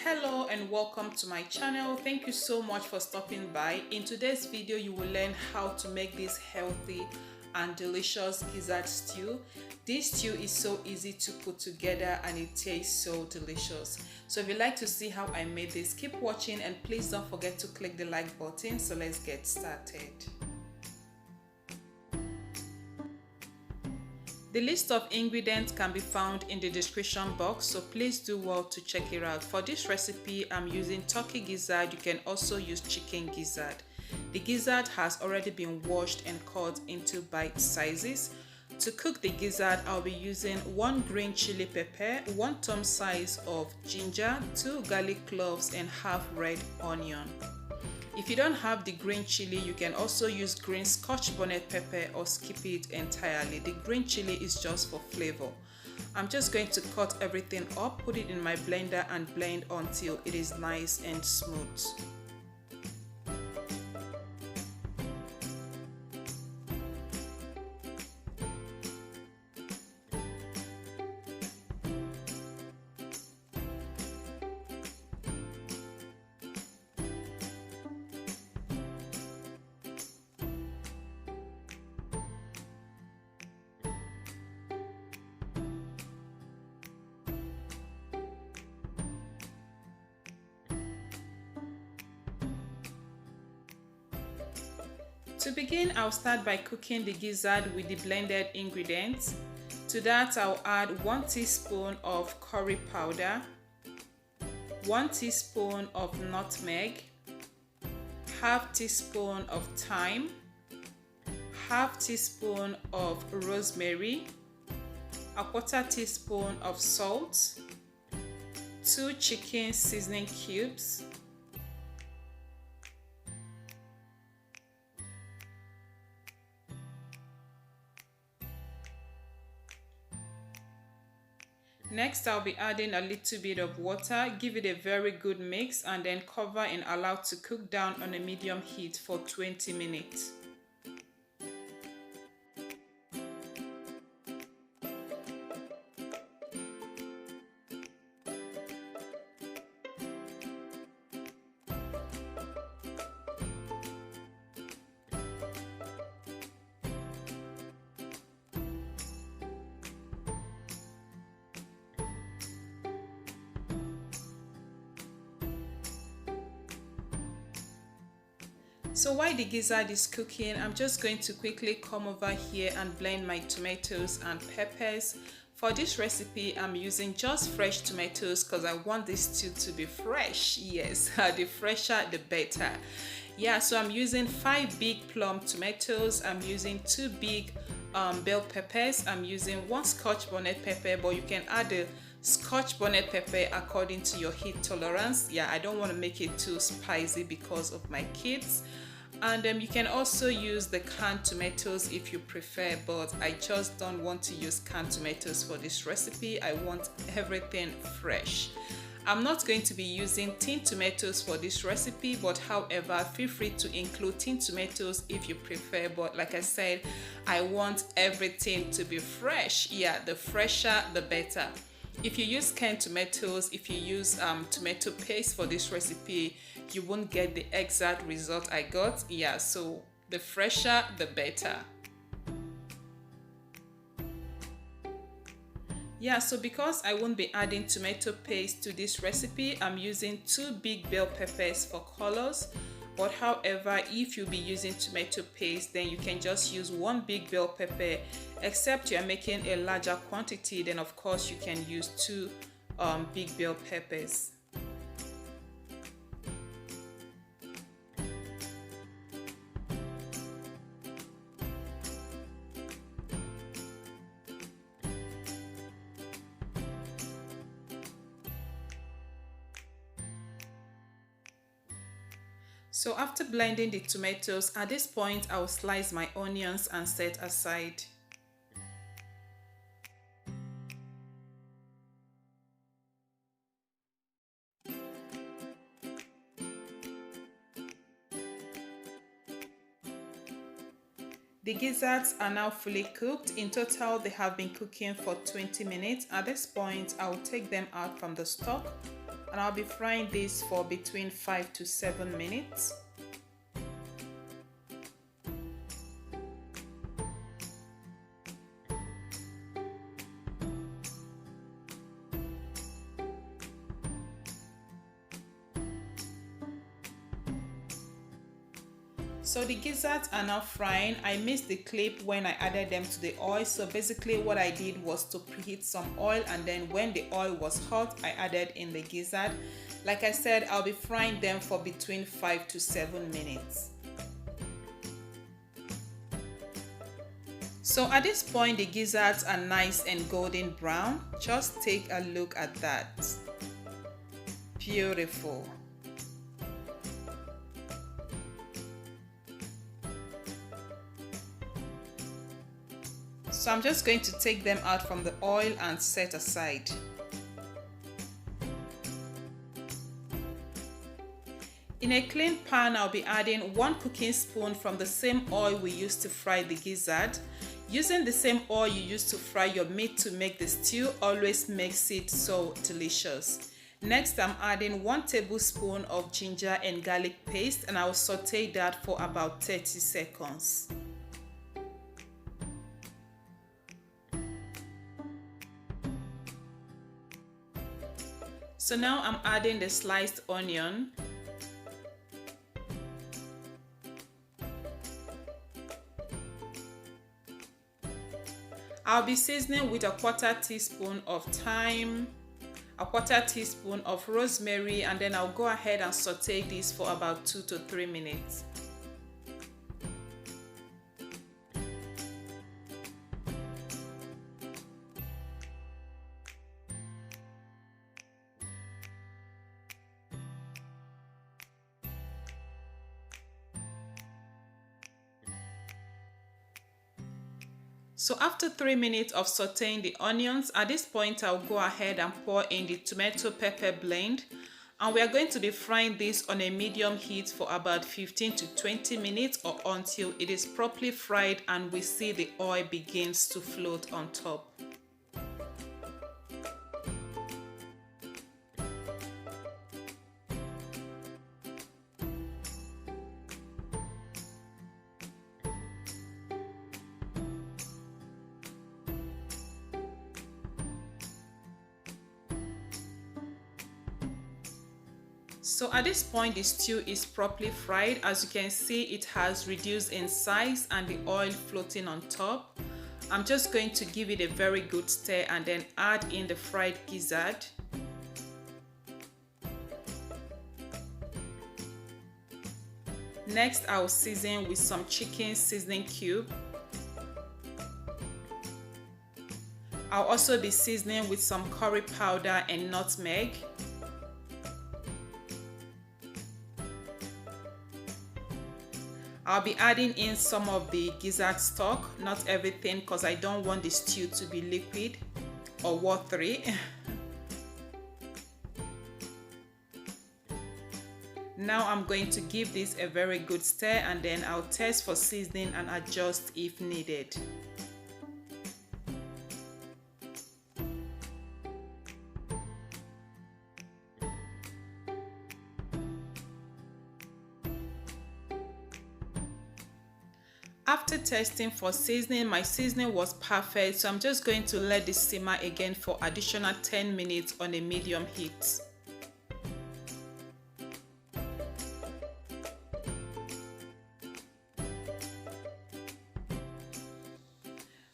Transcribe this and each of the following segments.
Hello and welcome to my channel. Thank you so much for stopping by. In today's video you will learn how to make this healthy and delicious gizzard stew. This stew is so easy to put together and it tastes so delicious. So if you'd like to see how I made this, keep watching and please don't forget to click the like button. So let's get started. The list of ingredients can be found in the description box, so please do well to check it out. For this recipe, I'm using turkey gizzard. You can also use chicken gizzard. The gizzard has already been washed and cut into bite sizes. To cook the gizzard, I'll be using 1 green chili pepper, 1 thumb size of ginger, 2 garlic cloves and half red onion. If you don't have the green chili, you can also use green Scotch bonnet pepper or skip it entirely. The green chili is just for flavor. I'm just going to cut everything up, put it in my blender and blend until it is nice and smooth. To begin, I'll start by cooking the gizzard with the blended ingredients. To that, I'll add 1 teaspoon of curry powder, 1 teaspoon of nutmeg, half teaspoon of thyme, half teaspoon of rosemary, a 1/4 teaspoon of salt, 2 chicken seasoning cubes, Next, I'll be adding a little bit of water, give it a very good mix and then cover and allow to cook down on a medium heat for 20 minutes. So while the gizzard is cooking, I'm just going to quickly come over here and blend my tomatoes and peppers. For this recipe, I'm using just fresh tomatoes because I want this stew to be fresh. Yes, the fresher the better. Yeah, so I'm using 5 big plum tomatoes. I'm using 2 big bell peppers. I'm using 1 Scotch bonnet pepper, but you can add the Scotch bonnet pepper according to your heat tolerance. Yeah, I don't want to make it too spicy because of my kids. And you can also use the canned tomatoes if you prefer, but I just don't want to use canned tomatoes for this recipe. I want everything fresh. I'm not going to be using tin tomatoes for this recipe, but however, feel free to include tin tomatoes if you prefer. But like I said, I want everything to be fresh. Yeah, the fresher, the better. If you use canned tomatoes, if you use tomato paste for this recipe, you won't get the exact result I got. Yeah, so the fresher, the better. Yeah, so because I won't be adding tomato paste to this recipe, I'm using 2 big bell peppers for colors. But however, if you'll be using tomato paste, then you can just use 1 big bell pepper. Except you're making a larger quantity, then of course you can use 2 big bell peppers. So after blending the tomatoes, at this point I'll slice my onions and set aside. The gizzards are now fully cooked. In total, they have been cooking for 20 minutes. At this point, I'll take them out from the stock. and I'll be frying this for between 5 to 7 minutes. So the gizzards are now frying. I missed the clip when I added them to the oil. So basically what I did was to preheat some oil, and then when the oil was hot, I added in the gizzard. Like I said, I'll be frying them for between 5 to 7 minutes. So at this point, the gizzards are nice and golden brown. Just take a look at that. Beautiful. So I'm just going to take them out from the oil and set aside. In a clean pan, I'll be adding 1 cooking spoon from the same oil we used to fry the gizzard. Using the same oil you used to fry your meat to make the stew always makes it so delicious. Next, I'm adding 1 tablespoon of ginger and garlic paste, and I'll saute that for about 30 seconds. So now I'm adding the sliced onion. I'll be seasoning with a 1/4 teaspoon of thyme, a 1/4 teaspoon of rosemary, and then I'll go ahead and saute this for about 2 to 3 minutes. So after 3 minutes of sauteing the onions, at this point I'll go ahead and pour in the tomato pepper blend, and we are going to be frying this on a medium heat for about 15 to 20 minutes, or until it is properly fried and we see the oil begins to float on top. So at this point, the stew is properly fried. As you can see, it has reduced in size and the oil floating on top. I'm just going to give it a very good stir and then add in the fried gizzard. Next, I'll season with some chicken seasoning cube. I'll also be seasoning with some curry powder and nutmeg. I'll be adding in some of the gizzard stock, not everything because I don't want the stew to be liquid or watery. Now I'm going to give this a very good stir, and then I'll test for seasoning and adjust if needed. After testing for seasoning, my seasoning was perfect, so I'm just going to let this simmer again for additional 10 minutes on a medium heat.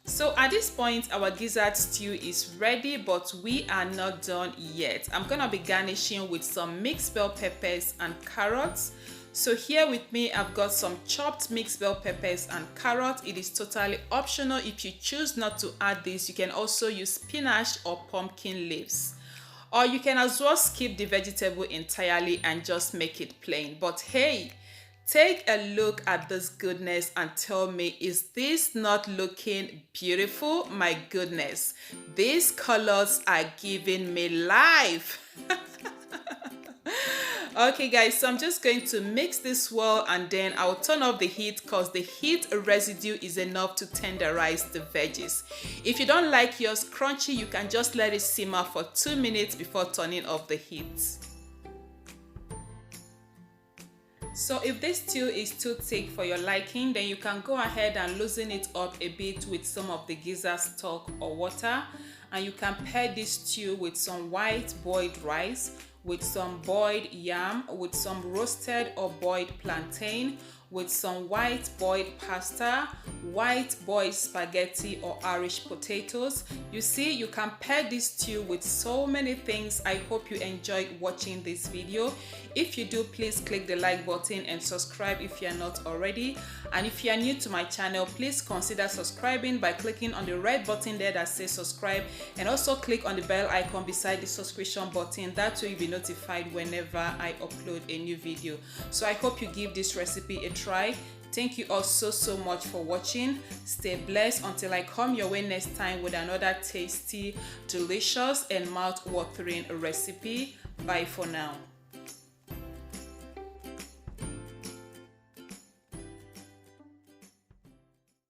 So at this point, our gizzard stew is ready, but we are not done yet. I'm gonna be garnishing with some mixed bell peppers and carrots. So here with me, I've got some chopped mixed bell peppers and carrot. It is totally optional. If you choose not to add this, you can also use spinach or pumpkin leaves. Or you can as well skip the vegetable entirely and just make it plain. But hey, take a look at this goodness and tell me, is this not looking beautiful? My goodness, these colors are giving me life. Okay guys, so I'm just going to mix this well and then I'll turn off the heat because the heat residue is enough to tenderize the veggies. If you don't like yours crunchy, you can just let it simmer for 2 minutes before turning off the heat. So if this stew is too thick for your liking, then you can go ahead and loosen it up a bit with some of the gizzard stock or water, and you can pair this stew with some white boiled rice, with some boiled yam, with some roasted or boiled plantain, with some white boiled pasta, white boiled spaghetti or Irish potatoes. You see, you can pair this stew with so many things. I hope you enjoyed watching this video. If you do, please click the like button and subscribe if you are not already. And if you are new to my channel, please consider subscribing by clicking on the red button there that says subscribe, and also click on the bell icon beside the subscription button. That way you'll be notified whenever I upload a new video. So I hope you give this recipe a try. Thank you all so much for watching. Stay blessed until I come your way next time with another tasty, delicious and mouth-watering recipe. Bye for now.